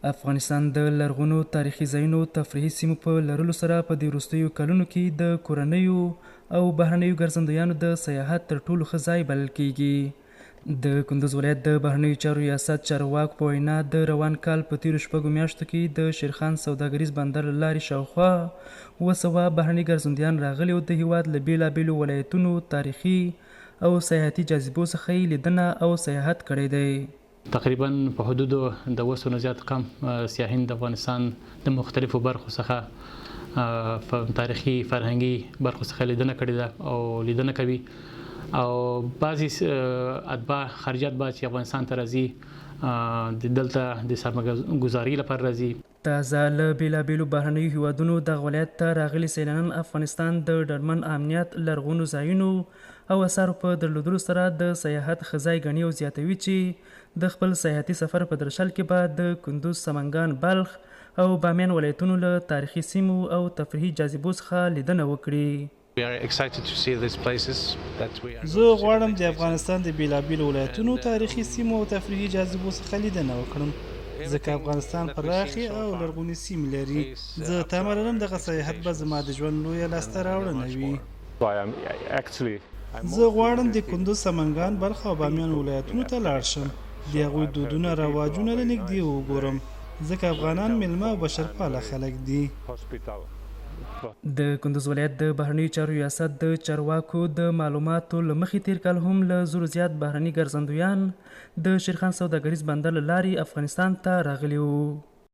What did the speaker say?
افغانستان د لرغونو تاریخي ځایونو تفریحي سیمو په لرلو سره په دې وروستیو کلونو کې د کورنیو او بهرنیو ګرځندویانو د سیاحت تر ټولو ښه ځای بلل کیږي. د کندوز ولایت د بهرنیو چارو ریاست چارواکو په وینا د روان کال په تیرو شپږو میاشتو کې د شیرخان سوداګریز بندر له لارې شاوخوا 200 بهرني ګرځندویان راغلي او د هیواد له بیلابیلو ولایتونو تاریخي او سیاحتي جاذبو څخه یې لیدنه او سیاحت کړی دی. تقریبا په حدود د 200 نه زیات کم سیاحین د افغانستان د مختلفو برخو څخه تاریخي فرهنګي برخو څخه لیدنه کړې ده او لیدنه کوي او بعضی اتباع خارجیات به چې افغانستان ته راځي دلته د سرمایه‌ګذاري لپاره راځي. تازه له بیلابیلو بهرنیو هیوادونو دغه ولایت ته راغلي سیلانیان افغانستان د ډاډمن امنیت، لرغونو ځایونو او اثارو په درلودلو سره د سیاحت ښه ځای ګڼي او زیاتوي چې د خپل سیاحتي سفر په درشل کې به د کندوز، سمنګان، بلخ او بامیان ولایتونو له تاریخي سیمو او تفریحي جاذبو څخه لیدنه وکړي. زه غواړم د افغانستان د بیلابیلو ولایتونو تاریخي سیمو او تفریحي جاذبو څخه لیدنه وکړم ځکه افغانستان پراخې او لرغونې سیمې لري. زه تمه لرم دغه سیاحت به زما د ژوند لویه لاسته راوړنه وي. زه غواړم د کندوز، سمنګان، بلخ او بامیان ولایتونو ته لاړ شم، د هغوی دودونه رواجونه له نږدې وګورم ځکه افغانان میلمه او بشرپاله خلک دي. د کندوز ولایت د بهرنیو چارو ریاست د چارواکو د معلوماتو له مخې تیر کال هم له زرو زیات بهرني ګرځندویان د شیرخان سوداګریز بندر له لارې افغانستان ته راغلي وو.